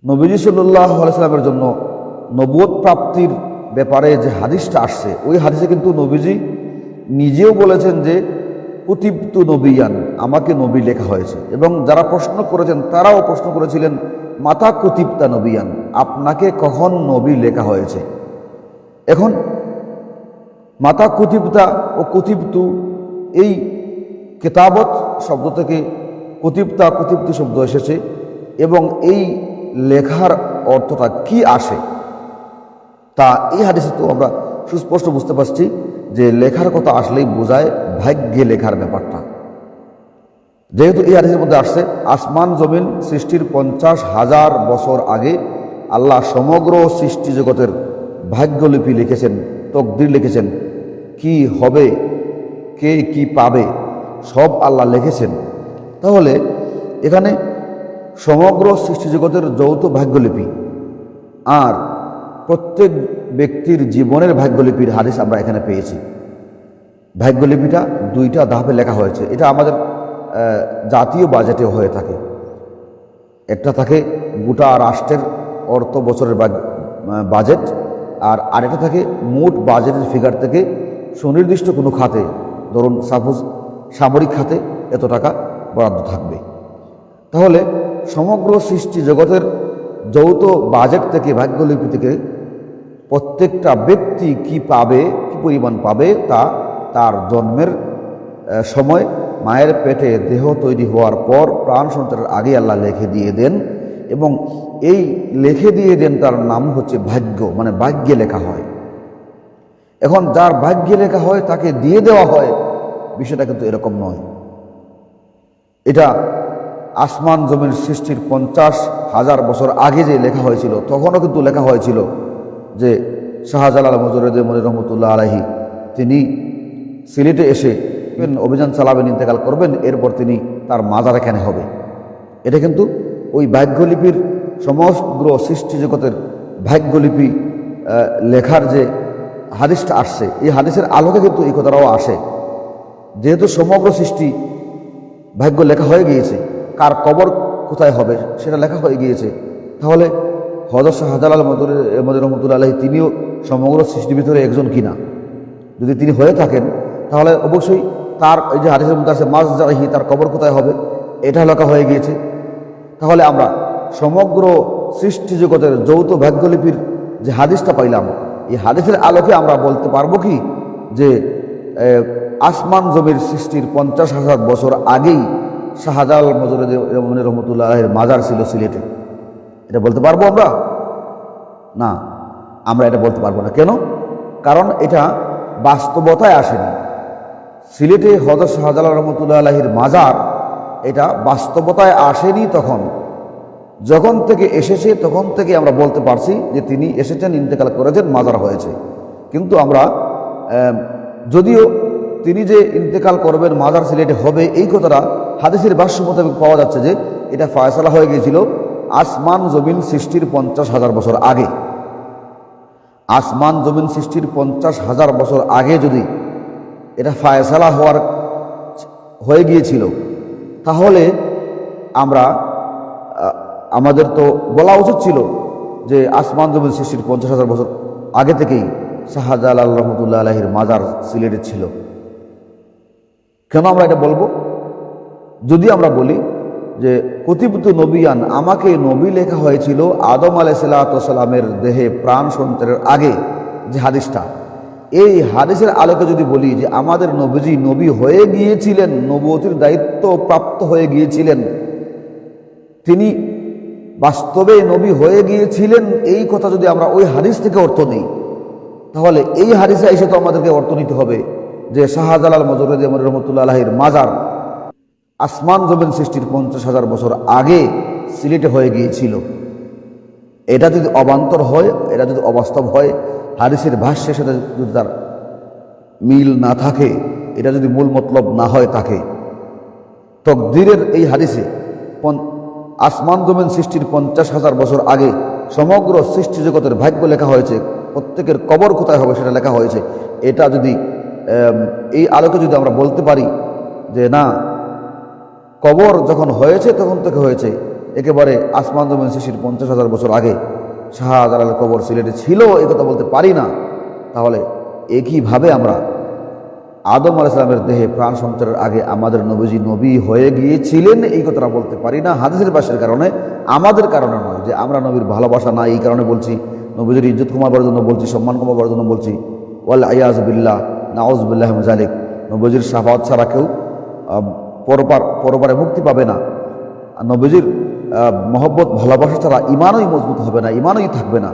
নবীজি সাল্লাল্লাহু আলাইহি সাল্লামের জন্য নবুয়ত প্রাপ্তির ব্যাপারে যে হাদিসটা আসছে, ওই হাদিসে কিন্তু নবীজি নিজেও বলেছেন যে কুতিবতু নবিয়ান, আমাকে নবী লেখা হয়েছে। এবং যারা প্রশ্ন করেছেন তারাও প্রশ্ন করেছিলেন মাতা কুতিবতা নবিয়ান, আপনাকে কখন নবী লেখা হয়েছে। এখন মাতা কুতিবতা ও কুতিবতু, এই কিতাবত শব্দ থেকে কুতিবতা কুতিবতু শব্দ এসেছে, এবং এই লেখার অর্থটা কি আসে তা এই হাদিসে তো আমরা সুস্পষ্ট বুঝতে পারছি যে লেখার কথা আসলেই বোঝায় ভাগ্যে লেখার ব্যাপারটা। যেহেতু এই হাদিসের মধ্যে আসছে আসমান জমিন সৃষ্টির 50,000 বছর আগে আল্লাহ সমগ্র সৃষ্টি জগতের ভাগ্যলিপি লিখেছেন, তকদির লিখেছেন, কি হবে, কে কি পাবে, সব আল্লাহ লিখেছেন। তাহলে এখানে সমগ্র সৃষ্টি জগতের যৌথ ভাগ্যলিপি আর প্রত্যেক ব্যক্তির জীবনের ভাগ্যলিপির হাদিস আমরা এখানে পেয়েছি। ভাগ্যলিপিটা দুইটা ধাপে লেখা হয়েছে। এটা আমাদের জাতীয় বাজেটে হয়ে থাকে। একটা থাকে গোটা রাষ্ট্রের অর্থ বছরের বাজেট, আর আরেকটা থাকে মোট বাজেটের ফিগার থেকে সুনির্দিষ্ট কোনো খাতে, ধরুন সাপোজ সামরিক খাতে এত টাকা বরাদ্দ থাকবে। তাহলে সমগ্র সৃষ্টি জগতের যৌথ বাজেট থেকে, ভাগ্যলিপি থেকে প্রত্যেকটা ব্যক্তি কি পাবে, কি পরিমাণ পাবে, তা তার জন্মের সময় মায়ের পেটে দেহ তৈরি হওয়ার পর প্রাণ সঞ্চারের আগে আল্লাহ লিখে দিয়ে দেন। এবং এই লিখে দিয়ে দেন তার নাম হচ্ছে ভাগ্য, মানে ভাগ্যে লেখা হয়। এখন যার ভাগ্যে লেখা হয় তাকে দিয়ে দেওয়া হয়, বিষয়টা কিন্তু এরকম নয়। এটা আসমান জমির সৃষ্টির 50,000 বছর আগে যে লেখা হয়েছিল, তখনও কিন্তু লেখা হয়েছিল যে শাহজালাল মজরুদ্দে মনির রহমতুল্লাহ আলাইহি তিনি সিলেটে এসে অভিযান চালাবেন, ইন্তেকাল করবেন, এরপর তিনি তার মাজার এখানে হবে। এটা কিন্তু ওই ভাগ্যলিপির সমগ্র সৃষ্টি জগতের ভাগ্যলিপি লেখার যে হাদিসটা আসছে, এই হাদিসের আলোকে কিন্তু এই কথাটাও আসে। যেহেতু সমগ্র সৃষ্টি ভাগ্য লেখা হয়ে গিয়েছে, কার কবর কোথায় হবে সেটা লেখা হয়ে গিয়েছে, তাহলে হযরত শাহজালাল মজরুদ্দে রহমতুল্লাহ আলাইহি তিনিও সমগ্র সৃষ্টির ভিতরে একজন কিনা। যদি তিনি হয়ে থাকেন তাহলে অবশ্যই তার এই যে হাদিসের মধ্যে আছে মাজজাহি, তার কবর কোথায় হবে, এটা লেখা হয়ে গিয়েছে। তাহলে আমরা সমগ্র সৃষ্টি জগতের যৌথ ভাগ্যলিপির যে হাদিসটা পাইলাম, এই হাদিসের আলোকে আমরা বলতে পারবো কি যে আসমান জমির সৃষ্টির 50,000 বছর আগেই শাহজালাল মজরুদ্দে মনির রহমতুল্লাহ আলাইহির মাজার ছিল সিলেটে? এটা বলতে পারবো আমরা? না, আমরা এটা বলতে পারবো না। কেন? কারণ এটা বাস্তবতায় আসেনি। সিলেটে হযরত শাহজালাল রহমতুল্লাহ আলাইহির মাজার, এটা বাস্তবতায় আসেনি। তখন যখন থেকে এসেছে তখন থেকে আমরা বলতে পারছি যে তিনি এসেছেন, ইন্তেকাল করেছেন, মাজার হয়েছে। কিন্তু আমরা যদিও তিনি যে ইন্তেকাল করবেন, মাজার সিলেটে হবে, এই কথাটা হাদিসের ভাষ্য মোতাবেক পাওয়া যাচ্ছে যে এটা ফয়সালা হয়ে গিয়েছিল আসমান জমিন সৃষ্টির 50,000 বছর আগে। আসমান জমিন সৃষ্টির 50,000 বছর আগে যদি এটা ফয়সালা হয়ে গিয়েছিল, তাহলে আমাদের তো বলা উচিত ছিল যে আসমান জমিন সৃষ্টির 50,000 বছর আগে থেকেই শাহজালাল রহমতুল্লাহ আলাইহির মাজার সিলেটে ছিল। কেন আমরা এটা বলবো? যদি আমরা বলি যে কুতিবতু নবিয়ান, আমাকে নবী লেখা হয়েছিল আদম আলাইহিসসালামের দেহে প্রাণ সঞ্চারের আগে, যে হাদিসটা, এই হাদিসের আলোকে যদি বলি যে আমাদের নবীজি নবী হয়ে গিয়েছিলেন, নবুয়তের দায়িত্ব প্রাপ্ত হয়ে গিয়েছিলেন, তিনি বাস্তবে নবী হয়ে গিয়েছিলেন, এই কথা যদি আমরা ওই হাদিস থেকে অর্থ নিই, তাহলে এই হাদিসে এসে তো আমাদেরকে অর্থ নিতে হবে যে শাহজালাল মজরুদ্দে মনির রহমতুল্লাহ আলাইহির মাজার আসমান জমিন সৃষ্টির 50,000 বছর আগে সিলেটে হয়ে গিয়েছিল। এটা যদি অবান্তর হয়, এটা যদি অবাস্তব হয়, হাদিসের ভাষ্যের সাথে যদি তার মিল না থাকে, এটা যদি মূল মতলব না হয় থাকে, তকদিরের এই হাদিসে আসমান জমিন সৃষ্টির 50,000 বছর আগে সমগ্র সৃষ্টি জগতের ভাগ্য লেখা হয়েছে, প্রত্যেকের কবর কোথায় হবে সেটা লেখা হয়েছে, এটা যদি এই আলোকে যদি আমরা বলতে পারি যে না, কবর যখন হয়েছে তখন থেকে হয়েছে, একেবারে আসমান জমিন সৃষ্টির 50,000 বছর আগে শাহজালালের কবর সিলেটে ছিল এ কথা বলতে পারি না, তাহলে একইভাবে আমরা আদম আলাইহিস সালামের দেহে প্রাণ সঞ্চারের আগে আমাদের নবীজি নবী হয়ে গিয়েছিলেন এই কথাটা বলতে পারি না, হাদিসের পাশের কারণে, আমাদের কারণে নয় যে আমরা নবীর ভালোবাসা না এই কারণে বলছি, নবীজির ইজ্জত কমাবার জন্য বলছি, সম্মান কমাবার জন্য বলছি। ওয়াল আয়াজ বিল্লাহ, নাউজ বিল্লাহ মিন যালিক। নবীজির শাফাত ছাড়া কেউ পরপারে মুক্তি পাবে না। নবীজির মহব্বত ভালোবাসা ছাড়া ইমানই মজবুত হবে না, ইমানই থাকবে না।